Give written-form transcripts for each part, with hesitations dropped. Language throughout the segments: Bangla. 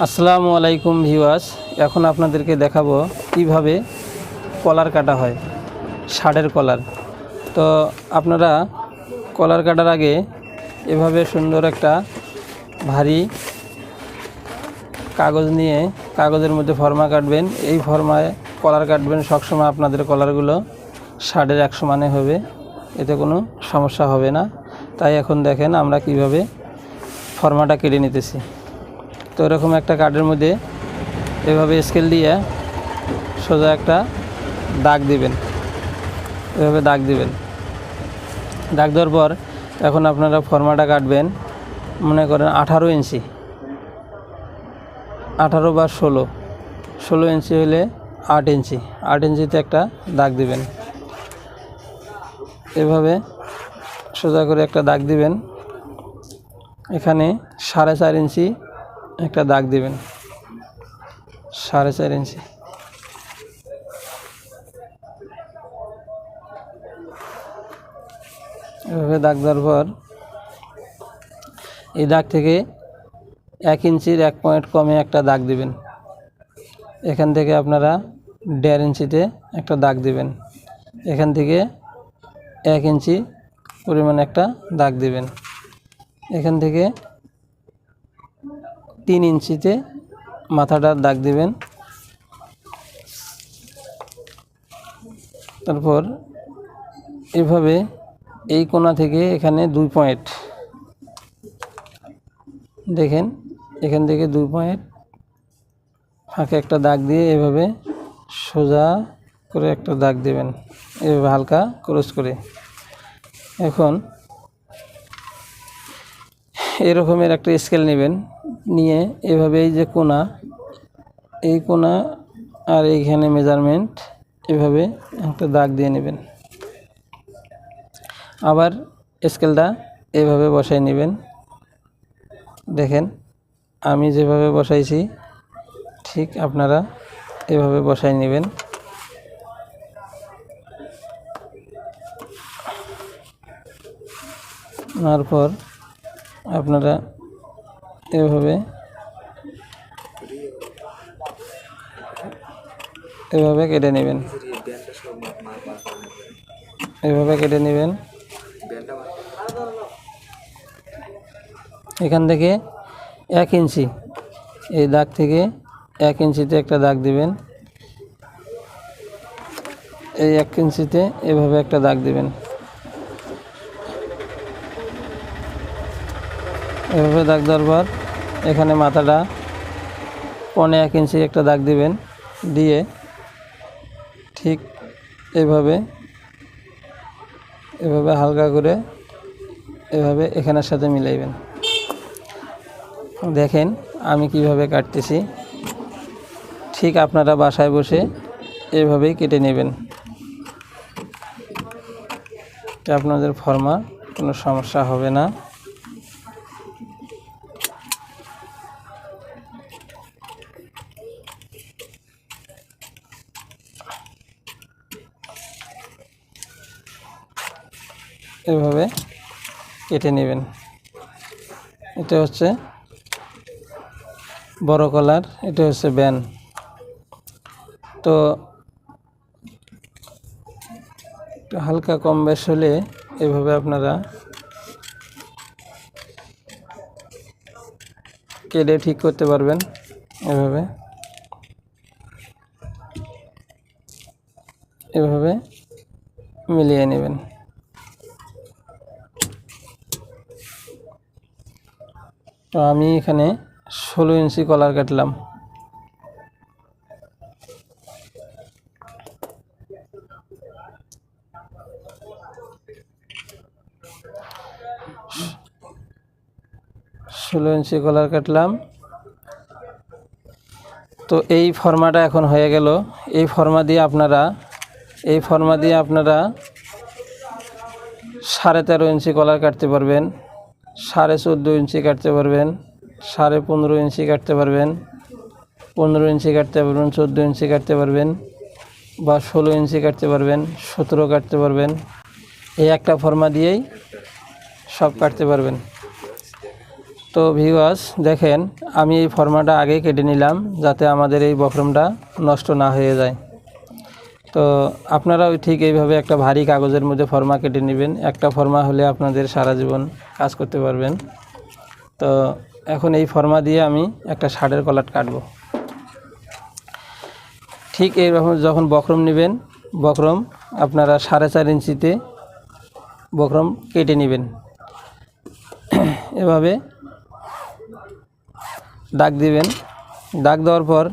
আসসালামু আলাইকুম ভিউয়ার্স, এখন আপনাদেরকে দেখাবো কিভাবে কলার কাটা হয়, ষাঁড়ের কলার। তো আপনারা কলার কাটার আগে এভাবে সুন্দর একটা ভারী কাগজ নিয়ে কাগজের মধ্যে ফর্মা কাটবেন। এই ফর্মায় কলার কাটবেন, সবসময় আপনাদের কলারগুলো ষাঁড়ের এক সমানে হবে, এতে কোনো সমস্যা হবে না। তাই এখন দেখেন আমরা কিভাবে ফর্মাটা কেটে নিতেছি। তো এরকম একটা কার্ডের মধ্যে এভাবে স্কেল দিয়ে সোজা একটা দাগ দিবেন, এভাবে দাগ দিবেন। দাগ দেওয়ার পর এখন আপনারা ফর্মাটা কাটবেন, মনে করেন 18 ইঞ্চি, 18 বা 16 ইঞ্চি হলে 8 ইঞ্চি, 8 ইঞ্চিতে একটা দাগ দিবেন। এভাবে সোজা করে একটা দাগ দিবেন। এখানে 4.5 ইঞ্চি একটা দাগ দিবেন, 4.5 ইঞ্চি। এভাবে দাগ দেওয়ার পর এই দাগ থেকে 1 ইঞ্চির 1 পয়েন্ট কমে একটা দাগ দিবেন। এখান থেকে আপনারা 1.5 ইঞ্চিতে একটা দাগ দিবেন। এখান থেকে 1 ইঞ্চি পরিমাণে একটা দাগ দিবেন। এখান থেকে 3 ইঞ্চিতে মাথাটার দাগ দিবেন। তারপর এভাবে এই কোণা থেকে এখানে 2 পয়েন্ট দেখেন, এখান থেকে 2 পয়েন্ট ফাঁকে একটা দাগ দিয়ে এভাবে সোজা করে একটা দাগ দেবেন, এভাবে হালকা ক্রস করে। এখন এরকমের একটা স্কেল নেবেন, নিয়ে এভাবে এই যে কোণা, এই কোণা আর এইখানে মেজারমেন্ট এভাবে একটা দাগ দিয়ে নেবেন। আবার স্কেলটা এভাবে বসাই নেবেন। দেখেন আমি যেভাবে বসাইছি ঠিক আপনারা এভাবে বসাই নেবেন। তারপর আপনারা এভাবে কেটে নেবেন, এভাবে কেটে নেবেন। এখান থেকে 1 ইঞ্চি, এই দাগ থেকে 1 ইঞ্চিতে একটা দাগ দিবেন। এই 1 ইঞ্চিতে এভাবে একটা দাগ দিবেন। এভাবে দাগ দেওয়ার পর এখানে মাথাটা 1.25 ইঞ্চি একটা দাগ দিবেন, দিয়ে ঠিক এভাবে হালকা করে এভাবে এখানের সাথে মিলাইবেন। দেখেন আমি কিভাবে কাটতেছি, ঠিক আপনারা বাসায় বসে এভাবেই কেটে নেবেন। আপনাদের ফর্মা কোনো সমস্যা হবে না। এভাবে কেটে নেবেন। এটা হচ্ছে বড় কলার, এটা হচ্ছে ব্যান। তো হালকা কম বেশ হলে এভাবে আপনারা কেটে ঠিক করতে পারবেন। এভাবে মিলিয়ে নেবেন। তো আমি এখানে 16 ইঞ্চি কলার কাটলাম। তো এই ফর্মাটা এখন হয়ে গেল। এই ফর্মা দিয়ে আপনারা 13.5 ইঞ্চি কলার কাটতে পারবেন, 14.5 ইঞ্চি কাটতে পারবেন, 15.5 ইঞ্চি কাটতে পারবেন, 15 ইঞ্চি কাটতে পারবেন, 14 ইঞ্চি কাটতে পারবেন, বা 16 ইঞ্চি কাটতে পারবেন, 17 কাটতে পারবেন। এই একটা ফর্মা দিয়েই সব কাটতে পারবেন। তো ভিউয়ার্স দেখেন, আমি এই ফর্মাটা আগে কেটে নিলাম যাতে আমাদের এই বক্রমটা নষ্ট না হয়ে যায়। তো আপনারাও ঠিক এইভাবে একটা ভারী কাগজের মধ্যে ফর্মা কেটে নেবেন। একটা ফর্মা হলে আপনাদের সারা জীবন কাজ করতে পারবেন। তো এখন এই ফর্মা দিয়ে আমি একটা শার্টের কলার কাটবো। ঠিক এইরকম যখন বক্রম নেবেন, বক্রম আপনারা 4.5 ইঞ্চিতে বক্রম কেটে নেবেন। এভাবে দাগ দিবেন। দাগ দেওয়ার পর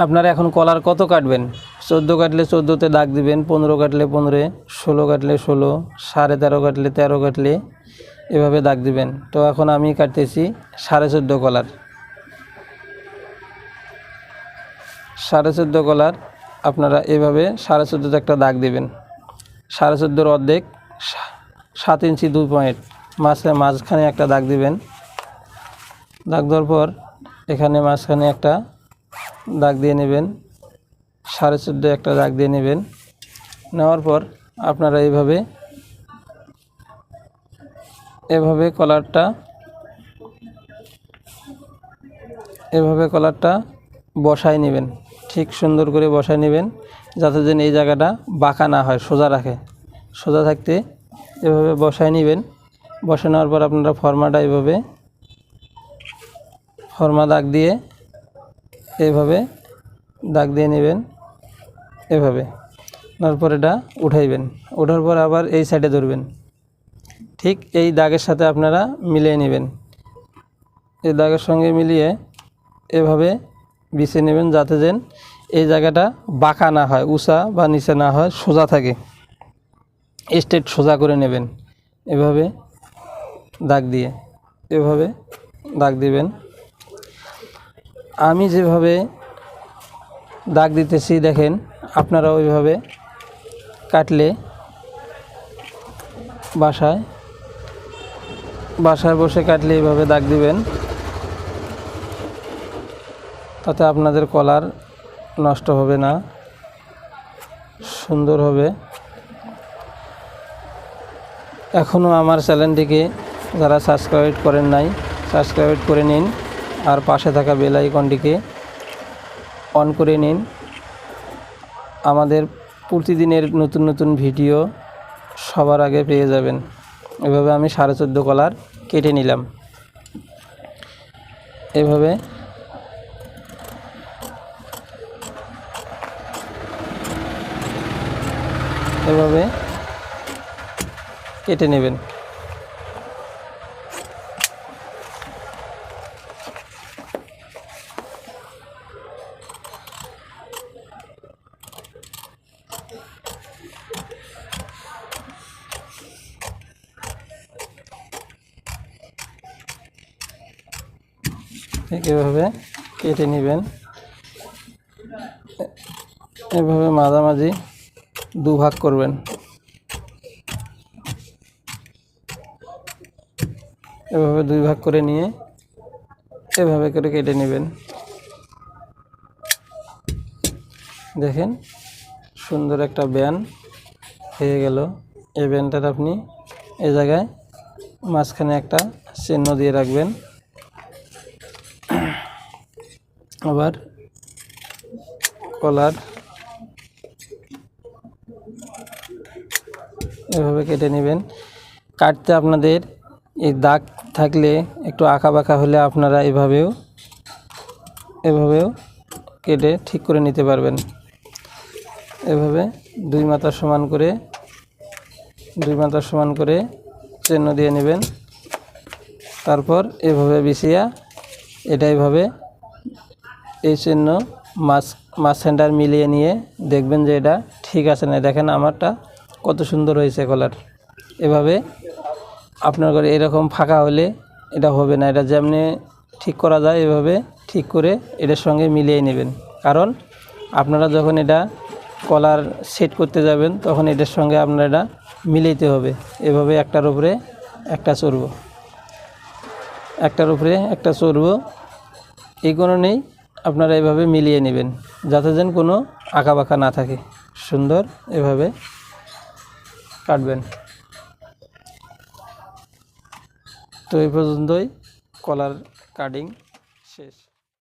আপনারা এখন কলার কত কাটবেন, 14 কাটলে 14তে দাগ দিবেন, 15 কাটলে 15, 16 কাটলে 16, 13.5 কাটলে 13 কাটলে এভাবে দাগ দিবেন। তো এখন আমি কাটতেছি 14.5 কলার। 14.5 কলার আপনারা এভাবে 14.5তে একটা দাগ দিবেন। 14.5 অর্ধেক 7 ইঞ্চি 2 পয়েন্ট মাঝখানে একটা দাগ দিবেন। দাগ দেওয়ার পর এখানে মাঝখানে একটা দাগ দিয়ে নেবেন। 14.5 একটা দাগ দিয়ে নেবেন। নেওয়ার পর আপনারা এভাবে কলারটা বসায় নেবেন। ঠিক সুন্দর করে বসায় নেবেন যাতে যেন এই জায়গাটা বাঁকা না হয়, সোজা থাকতে এভাবে বসায় নেবেন। বসে নেওয়ার পর আপনারা ফর্মাটা এভাবে দাগ দিয়ে এইভাবে দাগ দিয়ে নেবেন। এভাবে তারপর এটা উঠাইবেন। ওঠার পর আবার এই সাইডে ধরবেন। ঠিক এই দাগের সাথে আপনারা মিলিয়ে নেবেন। এই দাগের সঙ্গে মিলিয়ে এভাবে বিছিয়ে নেবেন যাতে যেন এই জায়গাটা বাঁকা না হয়, উঁচা বা নিচে না হয়, সোজা থাকে। স্ট্রেট সোজা করে নেবেন। এভাবে দাগ দিয়ে এভাবে দাগ দিবেন। আমি যেভাবে দাগ দিতেছি দেখেন, আপনারা ওইভাবে কাটলে বাসায় বসে কাটলে এইভাবে দাগ দিবেন। তাতে আপনাদের কলার নষ্ট হবে না, সুন্দর হবে। এখনও আমার চ্যানেলটিকে যারা সাবস্ক্রাইব করেন নাই, সাবস্ক্রাইব করে নিন। আর পাশে থাকা বেল আইকনটিকে অন করে নিন। আমাদের প্রতিদিনের নতুন নতুন ভিডিও সবার আগে পেয়ে যাবেন। এভাবে আমি 14.5 কলার কেটে নিলাম। এভাবে কেটে নেবেন। ঠিক এভাবে কেটে নেবেন। এভাবে মাঝামাঝি দুভাগ করবেন। এভাবে 2 ভাগ করে নিয়ে এভাবে করে কেটে নেবেন। দেখেন সুন্দর একটা ব্যান হয়ে গেল। এই ব্যানটার আপনি এই জায়গায় মাঝখানে একটা চিহ্ন দিয়ে রাখবেন। আবার কলার এভাবে কেটে নেবেন। কাটতে আপনাদের এই দাগ থাকলে একটু আঁকা বাঁকা হলে আপনারা এভাবেও কেটে ঠিক করে নিতে পারবেন। এভাবে 2 মাথা সমান করে চিহ্ন দিয়ে নেবেন। তারপর এভাবে বিছিয়া এটা এভাবে এই চিহ্ন মাছ সেন্টার মিলিয়ে নিয়ে দেখবেন যে এটা ঠিক আছে না। দেখেন আমারটা কত সুন্দর হয়েছে কলার। এভাবে আপনার ঘরে এরকম ফাঁকা হলে এটা হবে না। এটা যেমনি ঠিক করা যায় এভাবে ঠিক করে এটার সঙ্গে মিলিয়ে নেবেন। কারণ আপনারা যখন এটা কলার সেট করতে যাবেন তখন এটার সঙ্গে আপনারা এটা মিলাইতে হবে। এভাবে একটার উপরে একটা চড়ব। এই কারণেই আপনারা এভাবে মিলিয়ে নেবেন যাতে যেন কোনো আঁকা বাঁকা না থাকে। সুন্দর এভাবে কাটবেন। তো এই পর্যন্তই। কলার কাটিং শেষ।